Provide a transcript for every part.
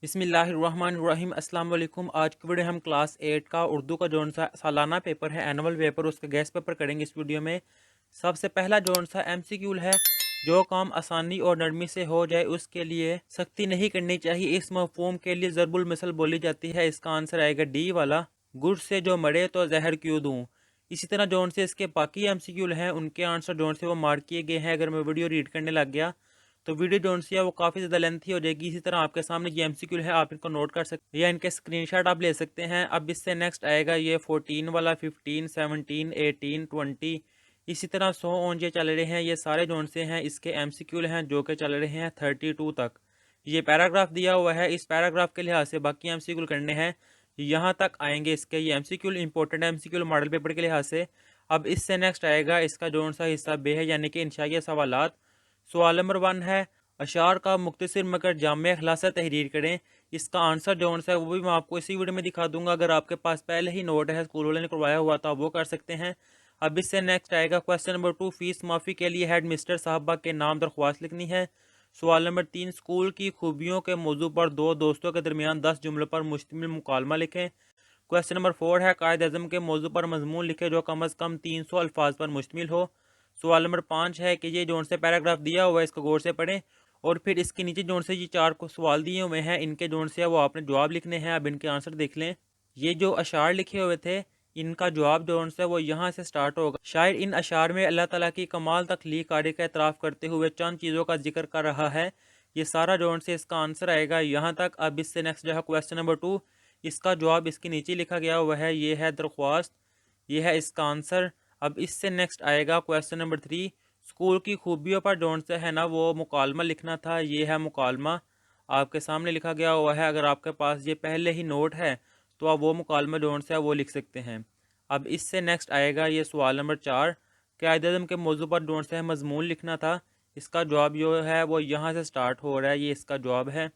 बिस्मिल्लाहिर्रहमानिर्रहीम अस्सलाम वालेकुम। आज की वीडियो हम क्लास 8 का उर्दू का जोन सा सालाना पेपर है, एनुअल पेपर, उसका गेस्ट पेपर करेंगे इस वीडियो में। सबसे पहला जोन सा एमसीक्यू है, जो काम आसानी और नरमी से हो जाए उसके लिए सख्ती नहीं करनी चाहिए। इस मफहूम के लिए ज़रबुल मिसल बोली जाती है। इसका आंसर आएगा डी वाला, गुड़ से जो मरे तो जहर क्यों दूँ। इसी तरह जोन से इसके बाकी एमसीक्यू हैं, उनके आंसर जोन से वो मार्क किए गए हैं। अगर मैं वीडियो रीड करने लग गया तो वीडियो जोन सी है वो काफ़ी ज़्यादा लेंथी हो जाएगी। इसी तरह आपके सामने ये एमसीक्यू है, आप इनको नोट कर सकते हैं या इनके स्क्रीनशॉट आप ले सकते हैं। अब इससे नेक्स्ट आएगा ये 14 वाला, 15, 17, 18, 20, इसी तरह 100 ऑन ये चल रहे हैं। ये सारे जोन से हैं, इसके एमसीक्यू हैं जो कि चल रहे हैं 32 तक। ये पैराग्राफ दिया हुआ है, इस पैराग्राफ के लिहाज से बाकी एमसीक्यू करने हैं, यहाँ तक आएंगे इसके ये MCQ, important MCQ model paper के लिहाज से। अब इससे नेक्स्ट आएगा इसका जोन सा हिस्सा बे है, यानी कि इंशाइया सवालात। सवाल नंबर 1 है, अशार का मुख्तसर मगर जामे खुलासा तहरीर करें। इसका आंसर जोन सा है वो भी मैं आपको इसी वीडियो में दिखा दूंगा। अगर आपके पास पहले ही नोट है, स्कूल वाले ने करवाया हुआ था, वो कर सकते हैं। अब इससे नेक्स्ट आएगा क्वेश्चन नंबर 2, फीस माफ़ी के लिए हेड मिस्टर साहबा के नाम दरख्वास्त लिखनी है। सवाल नंबर 3, स्कूल की खूबियों के मौजू पर दो दोस्तों के दरमियान 10 जुमलों पर मुश्तमिल मुकालमा लिखें। क्वेश्चन नंबर 4 है, कायद अज़म के मौजू पर मजमून लिखे जो कम अज़ कम 300 अल्फाज पर मुश्तमिल हो। सवाल नंबर 5 है कि ये जोन से पैराग्राफ दिया हुआ है, इसको गौर से पढ़ें और फिर इसके नीचे जोन से ये 4 को सवाल दिए हुए हैं, इनके जोन से वो आपने जवाब लिखने हैं। अब इनके आंसर देख लें। ये जो अशार लिखे हुए थे, इनका जवाब जोन से वो यहाँ से स्टार्ट होगा। शायर इन अशार में अल्लाह ताला की कमाल तख्लीक कारी का एतराफ़ करते हुए चंद चीज़ों का जिक्र कर रहा है। ये सारा जोन से इसका आंसर आएगा यहाँ तक। अब इससे नेक्स्ट जो है क्वेश्चन नंबर 2, इसका जवाब इसके नीचे लिखा गया हुआ है, ये है दरख्वास्त, ये है इसका आंसर। अब इससे नेक्स्ट आएगा क्वेश्चन नंबर 3, स्कूल की खूबियों पर जोन से है ना वो मुकालमा लिखना था, ये है मुकालमा, आपके सामने लिखा गया हुआ है। अगर आपके पास ये पहले ही नोट है तो आप वो मुकालमा जोन से है वो लिख सकते हैं। अब इससे नेक्स्ट आएगा ये सवाल नंबर 4, कायद-ए-आज़म के मौजू पर जोन से है मजमून लिखना था। इसका जवाब जो है वो यहाँ से स्टार्ट हो रहा है, ये इसका जवाब है।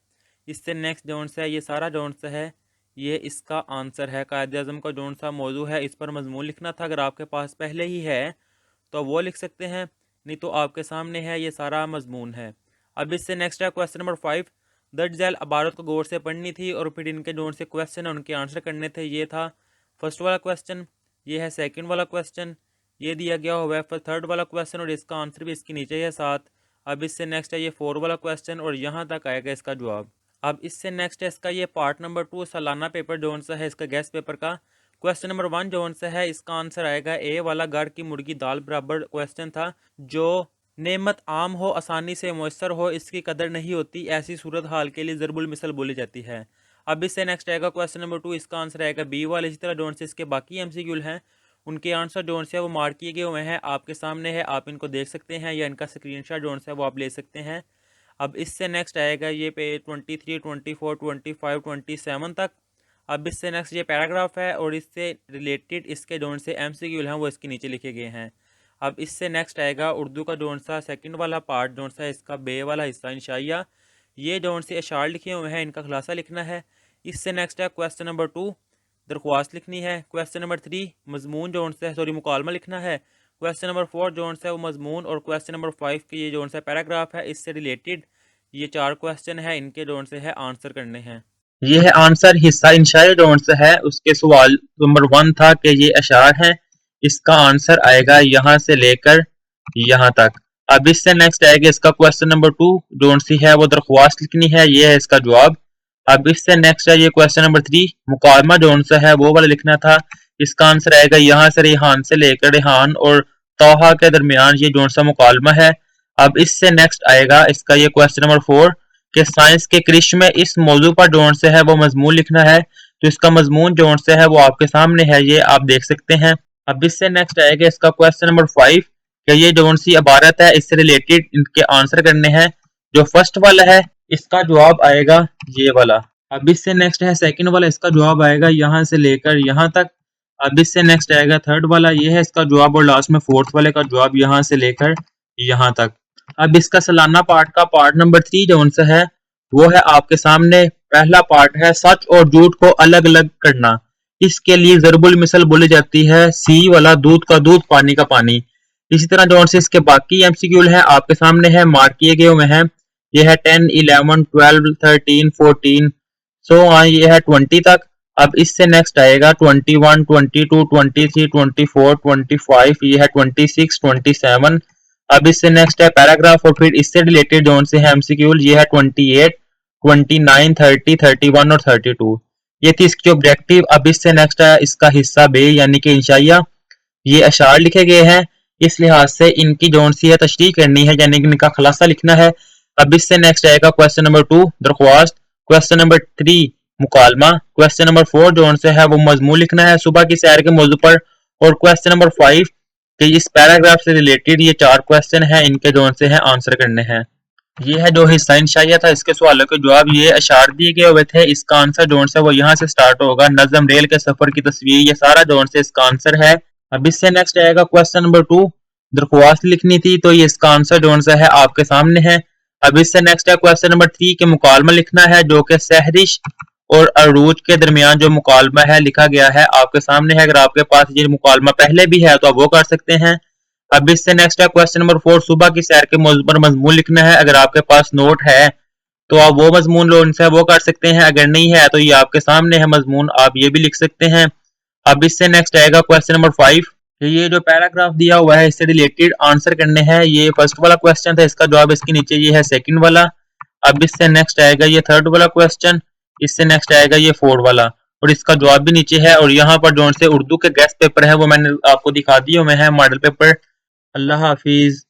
इससे नेक्स्ट जोन से है, ये सारा जोन से है, ये इसका आंसर है। कायद-ए-आज़म का जोन सा मौजू है, इस पर मजमून लिखना था। अगर आपके पास पहले ही है तो वो लिख सकते हैं, नहीं तो आपके सामने है, ये सारा मजमून है। अब इससे नेक्स्ट है क्वेश्चन नंबर 5, दर्ज झैल इबारत को गौर से पढ़नी थी और फिर इनके जोन से क्वेश्चन है उनके आंसर करने थे। ये था फर्स्ट वाला क्वेश्चन, ये है सेकंड वाला क्वेश्चन, ये दिया गया हुआ है फिर थर्ड वाला क्वेश्चन और इसका आंसर भी इसके नीचे है साथ। अब इससे नेक्स्ट है ये 4 वाला क्वेश्चन और यहाँ तक आएगा इसका जवाब। अब इससे नेक्स्ट है इसका ये पार्ट नंबर 2 सालाना पेपर जोन सा है, इसका गेस्ट पेपर का। क्वेश्चन नंबर 1 जोन से है, इसका आंसर आएगा ए वाला, घर की मुर्गी दाल बराबर क्वेश्चन था। जो नेमत आम हो, आसानी से मुयसर हो, इसकी कदर नहीं होती, ऐसी सूरत हाल के लिए ज़रबुल मिसल बोली जाती है। अब इससे नेक्स्ट आएगा क्वेश्चन नंबर 2, इसका आंसर आएगा बी वाला। इसी तरह जोन से इसके बाकी एमसीक्यू हैं, उनके आंसर जोन से वो मार्क किए गए हुए हैं, आपके सामने है, आप इनको देख सकते हैं या इनका स्क्रीनशॉट जोन से वो आप ले सकते हैं। अब इससे नेक्स्ट आएगा ये पे 23, 24, 25, 27 तक। अब इससे नेक्स्ट ये पैराग्राफ है और इससे रिलेटेड इसके जोन से एमसीक्यू हैं वो इसके नीचे लिखे गए हैं। अब इससे नेक्स्ट आएगा उर्दू का जोन सा सेकंड वाला पार्ट, जोन सा इसका बे वाला हिस्सा इंशाइया। ये जोन से अशार लिखे हुए हैं, इनका खुलासा लिखना है। इससे नेक्स्ट है क्वेश्चन नंबर 2, दरख्वास्त लिखनी है। क्वेश्चन नंबर 3 मजमून जोन से सॉरी मुकालमा लिखना है। क्वेश्चन नंबर 4 जोन से वो मजमून और क्वेश्चन नंबर 5 की ये जोन से पैराग्राफ है, इससे रिलेटेड ये 4 क्वेश्चन है, इनके जोन से है आंसर करने हैं। ये है आंसर हिस्सा इंशाई जोन से है। उसके सवाल नंबर 1 था कि ये अशार है, इसका आंसर आएगा यहाँ से लेकर यहाँ तक। अब इससे नेक्स्ट आएगा इसका क्वेश्चन नंबर 2 जोन सी है वो दरख्वास्त लिखनी है, ये है इसका जवाब। अब इससे नेक्स्ट है ये क्वेश्चन नंबर 3 मुकालमा जोन से है वो वाला लिखना था, इसका आंसर आएगा यहाँ से रेहान से लेकर रेहान और तोहा के दरमियान ये जोन सा मुकालमा है। अब इससे नेक्स्ट आएगा इसका ये क्वेश्चन नंबर 4 कि साइंस के कृषि में इस मौजू पर जोन से है वो मजमून लिखना है, तो इसका मजमून जोन से है वो आपके सामने है, ये आप देख सकते हैं। अब इससे नेक्स्ट आएगा इसका क्वेश्चन नंबर 5 कि ये जोन सी इबारत है, इससे रिलेटेड इनके आंसर करने हैं। जो फर्स्ट वाला है इसका जवाब आएगा ये वाला। अब इससे नेक्स्ट है सेकंड वाला, इसका जवाब आएगा यहाँ से लेकर यहाँ तक। अब इससे नेक्स्ट आएगा थर्ड वाला, ये है इसका जवाब और लास्ट में फोर्थ वाले का जवाब यहाँ से लेकर यहाँ तक। अब इसका सालाना पार्ट का पार्ट नंबर 3 जोन से है वो है आपके सामने। पहला पार्ट है सच और झूठ को अलग अलग करना, इसके लिए ज़रबुल मिसल बोली जाती है, सी वाला, दूध का दूध पानी का पानी। इसी तरह जोन से इसके बाकी एमसीक्यू है आपके सामने है, मार्क किए गए हुए हैं। ये है 10, 11, 12, 13, 14, सो हाँ ये है 20 तक। अब इससे नेक्स्ट आएगा 21, 22, 23, 24, 25, ये है 26, 27। अब इससे नेक्स्ट है पैराग्राफ और फिर इससे रिलेटेड जोन से है एमसीक्यू, ये है 28, 29, 30, 31 और 32। ये थी इसकी ऑब्जेक्टिव। अब इससे नेक्स्ट है इसका हिस्सा बे यानी कि इंशाइया। ये अशार लिखे गए हैं, इस लिहाज से इनकी जोन सी है तशरीह करनी है यानी कि इनका खुलासा लिखना है। अब इससे नेक्स्ट आएगा क्वेश्चन नंबर 2 दरख्वास्त, क्वेश्चन नंबर 3 मुकालमा, क्वेश्चन नंबर 4 जोन से है वो मजमून लिखना है सुबह की सैर के मौजू पर, और क्वेश्चन नंबर 5 कि इस पैराग्राफ से रिलेटेड ये 4 क्वेश्चन हैं, इनके जोन से है आंसर करने हैं। ये है जो हिस्सा इंशाइया था, इसके सवालों के जवाब ये अशार दिए गए हुए थे। इसका आंसर जोन से वो यहाँ से स्टार्ट होगा। नज़म रेल के सफर की तस्वीर, ये सारा जोन से इसका आंसर है। अब इससे नेक्स्ट आएगा क्वेश्चन नंबर 2 दरख्वास्त लिखनी थी, तो ये इसका आंसर जोन सा है आपके सामने है। अब इससे नेक्स्ट है क्वेश्चन नंबर 3 के मुकालमा लिखना है, जो कि सहरिश और अरूज के दरमियान जो मुकालमा है लिखा गया है आपके सामने है। अगर आपके पास ये मुकालमा पहले भी है तो आप वो कर सकते हैं। अब इससे नेक्स्ट है क्वेश्चन नंबर 4 सुबह की सैर के मौजू पर मजमून लिखना है। अगर आपके पास नोट है तो आप वो मजमून लोन से वो कर सकते हैं, अगर नहीं है तो ये आपके सामने है मजमून, आप ये भी लिख सकते हैं। अब इससे नेक्स्ट आएगा क्वेश्चन नंबर 5, ये जो पैराग्राफ दिया हुआ है इससे रिलेटेड आंसर करने हैं। ये फर्स्ट वाला क्वेश्चन था, इसका जवाब इसके नीचे ये है सेकंड वाला। अब इससे नेक्स्ट आएगा ये थर्ड वाला क्वेश्चन, इससे नेक्स्ट आएगा ये फोर्थ वाला, और इसका जवाब भी नीचे है। और यहाँ पर जो से उर्दू के गेस्ट पेपर है वो मैंने आपको दिखा दिए हुए हैं मॉडल पेपर। अल्लाह हाफिज।